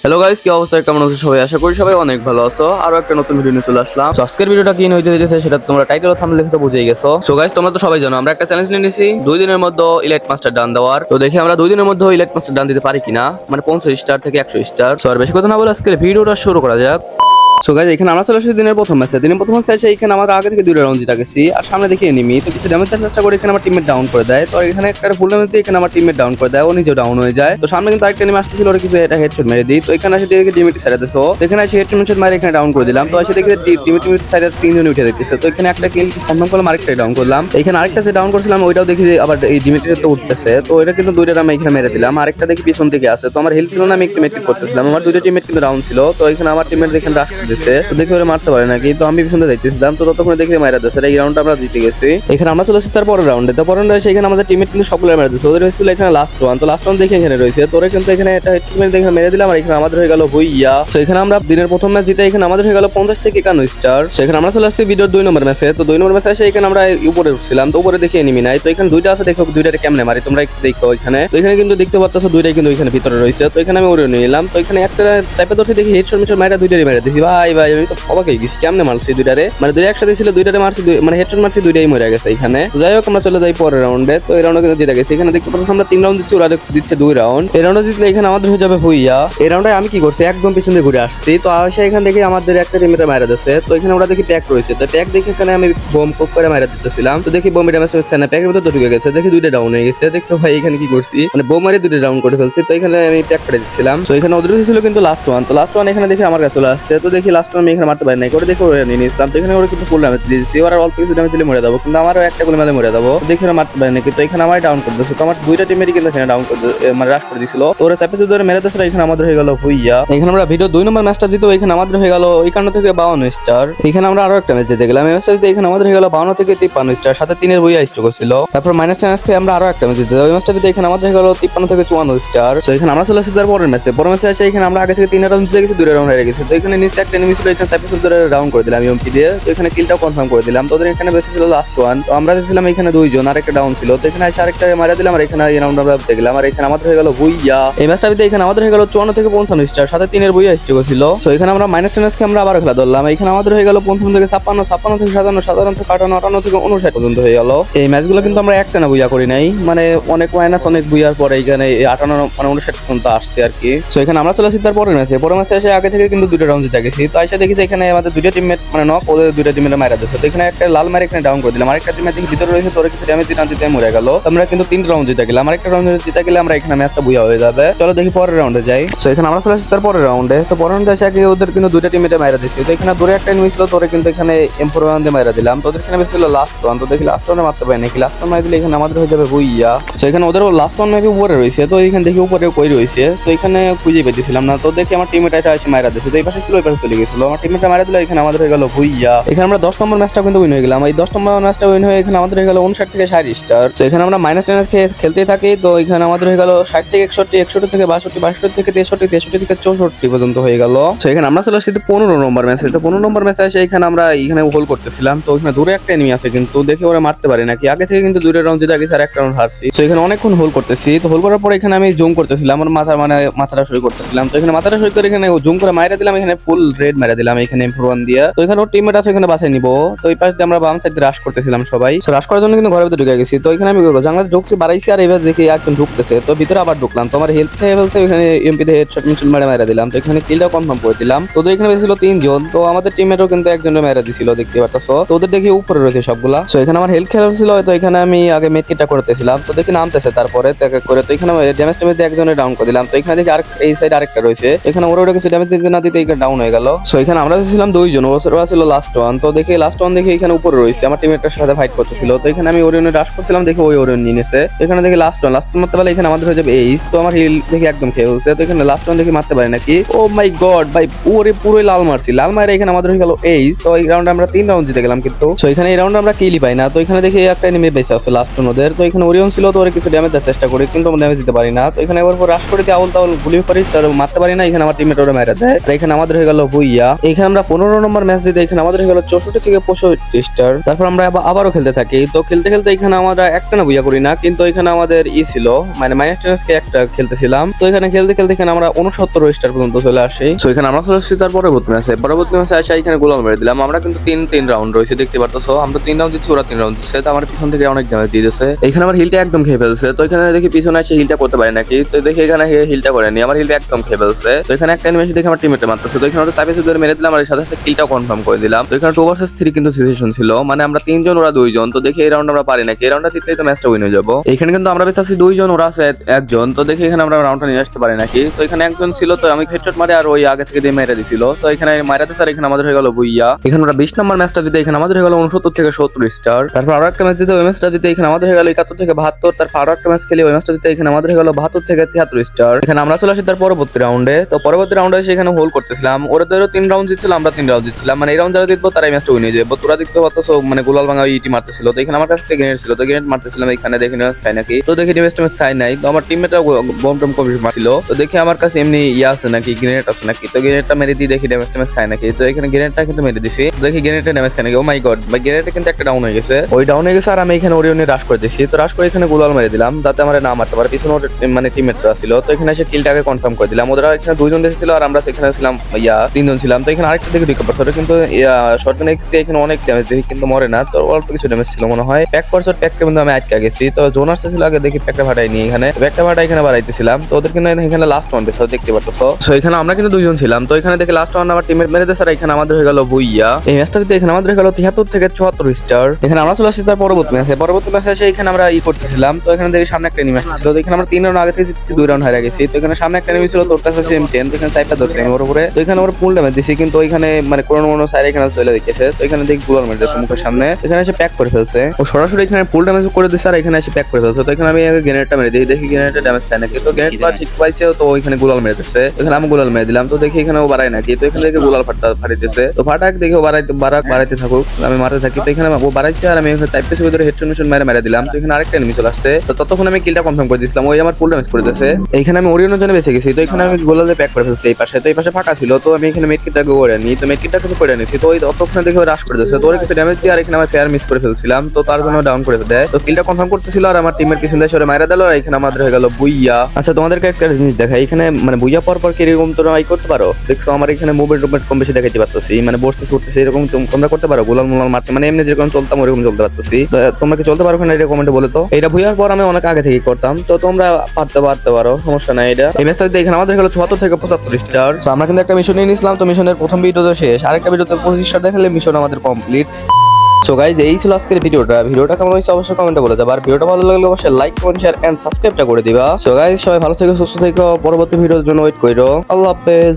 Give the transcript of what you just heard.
Hello guys, কি অবস্থা? কেমন আছো সবাই? আশা করি সবাই অনেক ভালো আছো। আরো একটা নতুন ভিডিও নিয়ে চলে আসলাম। So, আজকের ভিডিওটা কি হইতে হইতেছে সেটা তোমরা টাইটেল ও থাম্বনেল দেখে তো বুঝেই গেছো। সো গাইস, তোমরা তো সবাই জানো আমরা একটা চ্যালেঞ্জ নিয়ে নিয়েছি 2 দিনের মধ্যে ইলাইট মাস্টার ডান দেওয়ার। তো দেখি আমরা 2 দিনের মধ্যে ইলাইট মাস্টার ডান দিতে পারি কিনা, মানে 50 স্টার থেকে 100 স্টার। সো আর বেশি কথা না বলে আজকের ভিডিওটা শুরু করা যাক। সো গাইস, এখানে আমরা চলে আসছি দিনের প্রথম ম্যাচে। দিনের প্রথম ম্যাচে এসে এখানে আমরা আগে থেকে 2টা রাউন্ড জিতে গেছি। আর সামনে দেখি এনিমি তো কিছু ড্যামেজ দেওয়ার চেষ্টা করে এখানে আমার টিমমেট ডাউন করে দেয়। তো এখানে একটা ফুল ড্যামেজ দিয়ে এখানে আমার টিমমেট ডাউন করে দেয়, ও নিজেও ডাউন হয়ে যায়। তো সামনে কিন্তু আরেকটা এনিমি আসতেছিল, ওরা কিছু এটা হেডশট মেরে দিই। তো এখানে এসে দেখি টিমমেট সাইড দিছো, এখানে এসে হেডশট মেরে এখানে ডাউন করে দিলাম। তো এসে দেখি টিমমেট সাইডে তিনজন উঠে দিতেছে। তো এখানে একটা কিল কনফার্ম করলাম, আরেকটা ডাউন করলাম। এখানে আরেকটা যে ডাউন করছিলাম ওইটাও দেখি যে আবার এই টিমমেটের তো উঠতেছে। তো এটা কিন্তু 2টা আমি এখানে মেরে দিলাম। আরেকটা দেখি পিছন থেকে আসে। তো আমার হেলথ ছিল না, আমি একটু মেট্রিক করতেছিলাম। আমার 2টা টিমমেট কিন্তু ডাউন ছিল। তো এখানে আমার টিমমেট এখানে রাশ দিতেছে। তো দেখি ওরা মারতে পারে নাকি। তো আমি পিছনে যাইতেছিলাম। তো ততক্ষণে দেখি মাইরা দিচ্ছে। এই রাউন্ডটা আমরা জিতে গেছি। এখানে আমরা চলে এসেছি তার পরের রাউন্ডে। তো পরের রাউন্ডে এখানে আমাদের টিমমেট কিন্তু সবগুলো মেরে দিচ্ছে। ওদের হয়েছিল এখানে লাস্ট ওয়ান। তো লাস্ট ওয়ান দেখে এখানে রয়েছে। তোরে কিন্তু এখানে একটা হেডশট দেখে মেরে দিলাম। আর এখানে আমাদের হয়ে গেল ভুইয়া। তো এখানে আমরা দিনের প্রথম ম্যাচ জিতে এখানে আমাদের হয়ে গেল 50 থেকে 51 স্টার। সেখানে আমরা চলে আসছি ভিডিওর 2 নম্বর ম্যাচে। তো 2 নম্বর ম্যাচে এসে এখানে আমরা উপরে উঠছিলাম। তো উপরে দেখি এনিমি নাই। তো এখানে 2টা আছে, দেখো 2টারে কেমনে মারি তোমরা একটু দেখো এখানে। তো এখানে কিন্তু দেখতে পাচ্ছ 2টাই কিন্তু এখানে ভিতরে রয়েছে। তো এখানে আমি ওরে নিলাম। তো এখানে একটা টাইপে ধরছি, দেখি হেডশট মারা 2টারই মেরে দিছি। ভাই ভাই আমি তো অবাক হয়ে গেছি, কেমনে মারছি 2টারে, মানে 2 একসাথে ছিল, 2টারে মারছি, মানে হেডশট মারছি, 2টাই মরে গেছে এখানে। তো যাই হোক, আমরা চলে যাই পরের রাউন্ডে। তো এই রাউন্ডে কিন্তু জিতে গেছি। এখানে দেখতে পাচ্ছ আমরা 3 রাউন্ড দিচ্ছি, ওরা দিচ্ছে 2 রাউন্ড। এই রাউন্ডে জিতলে এখানে আমাদের হয়ে যাবে ভুইয়া। এই রাউন্ডে আমি কি করছি, একদম পিছন দিয়ে ঘুরে আসছি। তো আসে এখান থেকে আমাদের একটা টিমমেট মারা দিচ্ছে। তো এখানে ওরা দেখি প্যাক রয়েছে। তো প্যাক দেখে এখানে আমি বোম কোপ করে মারা দিতেছিলাম। তো দেখি বোম ড্যামেজ এখানে প্যাকের ভিতরে ঢুকে গেছে। দেখি 2টা ডাউন হয়ে গেছে। দেখছো ভাই এখানে কি করছি, মানে বোম মারি 2টা ডাউন করে ফেলছি। তো এখানে আমি প্যাক করে দিচ্ছিলাম। তো এখানে ওদের ছিল কিন্তু লাস্ট ওয়ান। তো লাস্ট ওয়ান এখানে দেখি আমার কাছে চলে আসছে। তো দেখি লাস্ট ওয়ান আমি এখানে মারতে পারি নাই, করে দেখি ওরা নিয়ে নিয়েছিলাম। তো এখানে ওরা কিন্তু ফুল ড্যামেজ দিয়েছি। ওরা অল্প কিছু ড্যামেজ দিলে মরে যাবো, কিন্তু আমারও একটা গুলি মারলে মরে যাবো। দেখি ওরা মারতে পারি নাকি। তো এখানে আমার ডাউন করে দিচ্ছে। তো আমার 2টা টিমেরই কিন্তু এখানে ডাউন করে মানে রাশ করে দিয়েছিল। তো ওরা চাপে ধরে মেরে দিচ্ছে। এখানে আমাদের হয়ে গেল ভুইয়া। এখানে আমরা ভিডিও 2 নম্বর ম্যাচটা দিতে এখানে আমাদের হয়ে গেল 51 থেকে 52 স্টার। এখানে আমরা আরো একটা ম্যাচ জিতে গেলাম। এই ম্যাচটা দিতে এখানে আমাদের হয়ে গেল 52 থেকে 53 স্টার, সাথে 3-এর ভুইয়া স্ট্রোক ছিল। তারপর মাইনাস চান্স থেকে আমরা আরো একটা ম্যাচ জিতে, ওই ম্যাচটা দিতে এখানে আমাদের হয়ে গেল 53 থেকে 54 স্টার। তো এখানে আমরা চলে আসছি তার পরের ম্যাচে। পরের ম্যাচে আসে এখানে আমরা আগে থেকে 3 রাউন্ড জিতে গেছি, 2 রাউন্ড হেরে গেছি। তো এখানে নিচে একটা এনিমি ছিল, এখানে চাপে ধরে রাউন্ড করে দিলাম এমপি দিয়ে। তো এখানে কিলটাও কনফার্ম করে দিলাম। তো ওদের এখানে বেঁচে ছিল লাস্ট ওয়ান। তো আমরা ছিলাম এখানে 2 জন, আর একটা ডাউন ছিল। তো এখানে এসে আরেকটা মারা দিলাম। আর এখানে এই রাউন্ড আমরা জিতে গেলাম। আর এখানে আমাদের হয়ে গেল ভুইয়া। এই ম্যাচটা দিতে এখানে আমাদের হয়ে গেল 54 থেকে 55 স্টার, সাথে 3-এর ভুইয়া স্ট্রোক ছিল। তো এখানে আমরা মাইনাস টেন্সকে আমরা আবার খেলা ধরলাম। এখানে আমাদের হয়ে গেল 55 থেকে 56, 56 থেকে 57, 57 থেকে 58, 58 থেকে 59 পর্যন্ত হয়ে গেল। এই ম্যাচগুলো কিন্তু আমরা একটা না বুইয়া করি নাই, মানে অনেক মাইনাস অনেক বুইয়ার পরে এখানে 58 মানে 59 পর্যন্ত আসছে আর কি। তো এখানে আমরা চলে আসি তার পরের ম্যাচে। পরের ম্যাচে এসে আগে থেকে কিন্তু 2টা রাউন্ড জিতে গেছি। তো এসে দেখি যে এখানে আমাদের 2টা টিমমেট মানে নক, ওদের 2টা টিমমেট মারা দিচ্ছে। তো এখানে একটা লাল মারে এখানে ডাউন করে দিলাম। আরেকটা টিমের দিকে ভিতরে রয়েছে, তোরে কিছু ড্যামেজ দিতে মরে গেল। আমরা কিন্তু 3 রাউন্ড জিতে গেলাম। আরেকটা রাউন্ড জিতে গেলে আমরা এখানে ম্যাচটা বুইয়া হয়ে যাবে। চলো দেখি পরের রাউন্ডে যাই। তো এখানে আমরা চলে আসি তার পরের রাউন্ডে। তো পরের রাউন্ডে এসে আগে ওদের কিন্তু 2টা টিমমেটে মারা দিচ্ছি। তো এখানে দূরে একটা এনিমি ছিল, তোরে কিন্তু এখানে M4 দিয়ে মারা দিলাম। তো ওদের এখানে বেশি ছিল লাস্ট ওয়ান। তো দেখি লাস্ট ওয়ানে মারতে পারি নাকি, লাস্ট ওয়ান মারি দিলে এখানে আমাদের হয়ে যাবে ভুইয়া। তো এখানে ওদের লাস্ট ওয়ান মেবি উপরে রয়েছে। তো এখানে দেখি উপরে কই রয়েছে। তো এখানে খুঁজে পেতেছিলাম না। তো দেখি আমার টিমমেট এটা এসে মারা দিচ্ছে। তো এই পাশে ছিল, ওই পাশে চলে গেছিল। আমার টিমমেটটা মারা দিল, এখানে আমাদের হয়ে গেল ভুইয়া। এখানে আমরা 10 নম্বর ম্যাচটা কিন্তু উইন হয়ে গেলাম। এই 10 নম্বর ম্যাচটা উইন হয়ে এখানে আমাদের হয়ে গেল 59 থেকে 60 স্টার। তো এখানে আমরা মাইনাস টেনার খেলতে থাকি। তো এখানে আমাদের হয়ে গেল 60 থেকে 61, 61 থেকে 62, 62 থেকে 63, 63 থেকে 64 পর্যন্ত হয়ে গেল। তো এখানে আমরা চলে আসছি 15 নম্বর ম্যাচে। তো 15 নম্বর ম্যাচে এসে এখানে আমরা এখানে হোল করতেছিলাম। তো এখানে দূরে একটা এনিমি আছে, কিন্তু দেখি ওরা মারতে পারে নাকি। আগে থেকে কিন্তু 2টা রাউন্ড জিতে গেছে, আর একটা রাউন্ড হারছি। তো এখানে অনেকক্ষণ হোল করতেছি। তো হোল করার পরে এখানে আমি জুম করতেছিলাম, আমার মাথাটা সই করতেছিলাম। তো এখানে মাথাটা সই করে এখানে জুম করে মাইরা দিলাম। এখানে ফুল রেড মারা দিলাম এখানে M4 দিয়ে। তো এখানে ওর টিমমেট আছে, এখানে বাসায় নিবো। তো এই পাশ দিয়ে আমরা বাম সাইড দিয়ে রাশ করতেছিলাম সবাই। তো রাশ করার জন্য কিন্তু ঘরের ভিতরে ঢুকে গেছি। তো এখানে আমি জানলাতে ঢুকছি, বাড়াইছি, আর এবার দেখি একজন ঢুকতেছে। তো ভিতরে আবার ঢুকলাম। তো আমার হেলথ খেয়ে ফেলছে, এখানে এমপি দিয়ে হেডশট মারা দিলাম। তো এখানে কিলটাও কনফার্ম করে দিলাম। তো ওদের এখানে ছিল 3 জন। তো আমাদের টিমমেটও কিন্তু একজনের মেরা দিছিল, দেখতে পারতেছো। তো ওদের দেখি উপরে রয়েছে সবগুলা। তো এখানে আমার হেলথ খেলা ছিল। তো এখানে আমি আগে মেডকিটটা করতেছিলাম। তো দেখি নামতেছে, তারপরে তাকে করে তো এখানে ড্যামেজ দিয়ে একজনের ডাউন করে দিলাম। তো এখানে দেখি আর এই সাইড আরেকটা রয়েছে। এখানে ওরা কিছু ড্যামেজ দিতে না দিতে এখানে ডাউন হয়ে গেল। তো এখানে আমরা ছিলাম 2 জন, ওরা ছিল লাস্ট ওয়ান। তো দেখি লাস্ট ওয়ান দেখি এখানে উপরে রয়েছে, আমার টিমমেটটার সাথে ফাইট করতেছিল। তো এখানে আমি ওরিয়নে রাশ করছিলাম, দেখি ওই ওরিয়ন নিয়ে নিয়েছে। এখানে দেখি লাস্ট ওয়ান মারতে পারলে এখানে আমাদের হয়ে যাবে এইস। তো আমার হিল দেখি একদম খেয়ে ফেলছে। তো এখানে লাস্ট ওয়ান দেখি মারতে পারে নাকি। ও মাই গড ভাই, পুরোই লাল মারছি, লাল মারে এখানে আমাদের হয়ে গেল এইস। তো এই রাউন্ডে আমরা 3 রাউন্ড জিতে গেলাম কিন্তু। তো এখানে এই রাউন্ডে আমরা কিলই পাই না। তো এখানে দেখি একটা এনিমি বেঁচে আছে লাস্ট ওদের। তো এখানে ওরিয়ন ছিল, তো ওরা কিছু ড্যামেজ দেওয়ার চেষ্টা করি, কিন্তু আমরা ড্যামেজ দিতে পারি না। তো এখানে একবার রাশ করে দিয়ে আউল তাউল গুলি করি, তার মারতে পারি না। এখানে আমার টিমমেট ওরা মেরে দেয়। আর এখানে আমাদের হয়ে গেল বুইয়া। এখানে আমরা 15 নম্বর ম্যাচ দিতে এখানে আমাদের হয়ে গেল 64 থেকে 65 স্টার। তারপর আমরা আবারও খেলতে থাকি। তো খেলতে খেলতে এখানে আমরা একটা না বুইয়া করি না, কিন্তু এখানে আমাদের ছিল মানে মাইনাস কে একটা খেলতেছিলাম। তো এখানে খেলতে খেলতে এখানে আমরা 69 স্টার পর্যন্ত চলে আসি। তো এখানে আমরা চলে আসছি তার পরবর্তী ম্যাচে আসা এখানে গোলাল মেরে দিলাম। আমরা কিন্তু তিন রাউন্ড রয়েছে দেখতে পারতেছো। আমরা 3 রাউন্ড দিচ্ছি, ওরা 3 রাউন্ড দিচ্ছে। তো আমার পিছন থেকে অনেক ড্যামেজ দিয়ে দিচ্ছে। এখানে আমার হিলটা একদম খেয়ে ফেলছে। তো এখানে দেখি পিছনে এসে হিলটা করতে পারে নাকি। তো দেখি এখানে হিলটা করেনি, আমার হিলটা একদম খেয়ে ফেলছে। তো এখানে একটা অ্যানিমেশন দেখে আমার টিমমেটে মারতেছে। তো এখানে ওরা চাপে ধরে মেরে দিলাম, আর এর সাথে সাথে কিলটাও কনফার্ম করে দিলাম। তো এখানে 2 vs 3 কিন্তু সিচুয়েশন ছিল, মানে আমরা 3 জন ওরা 2 জন। তো দেখি এই রাউন্ড আমরা পারি নাকি, এই রাউন্ডটা জিতলেই তো ম্যাচটা উইন হয়ে যাবো। এখানে কিন্তু আমরা বেশ আছি 2 জন, ওরা আছে 1 জন। তো দেখি এখানে আমরা রাউন্ডটা নিয়ে আসতে পারি নাকি। তো এখানে একজন ছিল, তো আমি হেডশট মারে আর ওই আগে থেকে দিয়ে মেরে দিছিল। তো এখানে মারাতে স্যার এখানে আমাদের হয়ে গেল বুইয়া। এখানে আমরা 20 নম্বর ম্যাচটা দিতে এখানে আমাদের হয়ে গেল 69 থেকে 70 স্টার। তারপর আরো একটা ম্যাচ দিতে ওই ম্যাচটা দিতে এখানে আমাদের হয়ে গেল 71 থেকে 72। তারপর আরো একটা ম্যাচ খেলে ওই ম্যাচটা দিতে এখানে আমাদের হয়ে গেল 72 থেকে 73 স্টার। এখানে আমরা চলে আসি তার পরবর্তী রাউন্ডে। তো পরবর্তী রাউন্ডে এসে এখানে হোল্ড করতেছিলাম। ওরাদেরও 3 রাউন্ড জিতছিল, আমরা 3 রাউন্ড জিতছিলাম। মানে এই রাউন্ড যারা জিতবো তারাই ম্যাচটা উইন হয়ে যাবে। তোরা দেখতে পাচ্ছ মানে গোলাল ভাঙা ইটি মারতেছিল। তো এখানে আমার কাছে গ্রেনেড ছিল, তো গ্রেনেড মারতেছিলাম এখানে, দেখি ম্যাচ খাই নাকি। তো দেখি ম্যাচ খাই নাই। তো আমার টিমমেটরা বম টম কবি মারছিল। তো দেখি আমার কাছে এমনি আছে নাকি, গ্রেনেড আছে নাকি। তো গ্রেনেডটা মেরে দিয়ে দেখি ড্যামেজ খায় নাকি। তো এখানে গ্রেনেডটা কিন্তু মেরে দিছি, দেখি গ্রেনেডটা ড্যামেজ খায় নাকি। ও মাই গড, ভাই গ্রেনেডটা কিন্তু একটা ডাউন হয়ে গেছে। ওই ডাউন হয়ে গেছে আর আমি এখানে ওরিয়নে রাশ করে দিছি। তো রাশ করে এখানে গোলাল মেরে দিলাম যাতে আমার না মারতে পারে। পিছনে মানে টিমমেটসরা ছিল। তো এখানে এসে কিলটাকে কনফার্ম করে দিলাম। ওরা এখানে 2 জন ছিল আর আমরা সেখানে ছিলাম 3 জন ছিলাম। তো এখানে আরেকটা দিকে রিকভার করে, কিন্তু শটগান এক্স দিয়ে এখানে অনেক ড্যামেজ দেখি কিন্তু মরে না। তো অল্প কিছু ড্যামেজ ছিল মনে হয়। প্যাকটা কিন্তু আমি আটকে গেছি। তো জোন আসতেছিল আগে, দেখি প্যাকটা ফাটাইনি। এখানে প্যাকটা ফাটা এখানে বাড়াইতেছিলাম। তো ওদের কিন্তু এখানে লাস্ট ওয়ান পেছাও দেখতে পারতো। তো এখানে আমরা কিন্তু 2 জন ছিলাম। তো এখানে দেখি লাস্ট ওয়ান আমার টিমের মেরে দিয়েছে। আর এখানে আমাদের হয়ে গেল বুইয়া। এই ম্যাচটা দিতে এখানে আমাদের হয়ে গেল 73 থেকে 74 স্টার। এখানে আমরা চলে আসছি তার পরবর্তী ম্যাচে এসে এখানে আমরা করতেছিলাম। তো এখানে দেখি সামনে একটা এনিমি আসছিল। তো এখানে আমরা 3 রাউন্ড আগে থেকে জিতছি, 2 রাউন্ড হারিয়ে গেছি। তো এখানে সামনে একটা এনিমি ছিল, তোর কাছে সেম 10। তো এখানে চাইপা ধরছে আমি ওর উপরে। তো এখানে ওর ফুল ড্যামেজ দিছি, কিন্তু ওইখানে মানে কোনো সাইড এখানে চলে দেখেছে। তো এখানে দেখি গুলাল মেরে দিয়েছে মুখের সামনে। এখানে এসে প্যাক করে ফেলছে ও সরাসরি, এখানে ফুল ড্যামেজ করে দিচ্ছে আর এখানে এসে প্যাক করে ফেলছে। তো এখানে আমি গ্রেনেডটা মেরে দিই, দেখি গ্রেনেডটা ড্যামেজ খায় নাকি। তো গ্রেনেড ঠিক পাইছে, তো ওইখানে গুলাল মেরে দিচ্ছে। এখানে আমি গুলাল মেরে দিলাম। তো দেখি এখানে ও বাড়ায় নাকি। তো এখানে দেখি গুলাল ফাটাইতেছে। তো ফাটাক দেখি ও বাড়াইতে থাকুক, আমি মারতে থাকি। তো এখানে ও বাড়াইছে আর আমি এখানে টাইপের ভিতরে হেডশট মেরে দিলাম। তো এখানে আরেকটা এনিমি চলে আসছে। তো ততক্ষণ আমি কিলটা কনফার্ম করে দিয়েছিলাম, ওই আমার ফুল ড্যামেজ করে দিয়েছে। এখানে আমি ওরিয়নের জন্য বেঁচে গেছি। তো এখানে আমি গোলালে প্যাক করে ফেলছি এই পাশে। তো এই পাশে ফাঁকা ছিল। তো আমি এখানে মেডকিটটাকে করে নিই। তো মেডকিটটা কিন্তু করে নিয়েছি। তো ওই ততক্ষণ দেখে রাশ করে দিয়েছে। তো ওর কিছু ড্যামেজ দিয়ে আর এখানে আমার ফেয়ার মিস করে ফেলছিলাম। তো তার জন্য ডাউন করে দেয়। তো কিলটা কনফার্ম করতেছিল আর আমার টিমের পিছন দিয়ে সরে মারা দিল। আর এখানে আমাদের হয়ে গেল বুইয়া। আচ্ছা তোমাদেরকে একটা জিনিস দেখাই, এখানে মানে বুইয়া পর কিরকম তোমরা করতে পারো দেখছো। আমার এখানে মুভমেন্ট কম বেশি দেখাইতে পারতেছি, মানে করতেছি এরকম তোমরা করতে পারো। গোলাল মোলাল মারছে, মানে এমনি যেরকম চলতাম ওরকম চলতে পারতেছি। তোমরা কি চলতে পারো কিনা এটা কমেন্টে বলে। তো এটা বুইয়ার পর আমি অনেক আগে থেকে করতাম। তো তোমরা পারতে পারো, সমস্যা নাই। এটা এই ম্যাচটা এখানে আমাদের হলো 74 থেকে 75 স্টার। তো আমরা কিন্তু একটা মিশন নিয়ে নিয়েছিলাম। তো মিশনের প্রথম ভিডিওতে শেষ, আরেকটা ভিডিওতে 25 স্টার দেখালে মিশন আমাদের কমপ্লিট। সো গাইজ এই ছিল আজকের ভিডিওটা কেমন হয়েছে অবশ্যই কমেন্টে বলে যাবে। আর ভিডিওটা ভালো লাগলে অবশ্যই লাইক কমেন্ট শেয়ার এন্ড সাবস্ক্রাইবটা করে দিবা। সো গাইজ সবাই ভালো থেকো, সুস্থ থেকো, পরবর্তী ভিডিওর জন্য ওয়েট করো। আল্লাহ হাফেজ।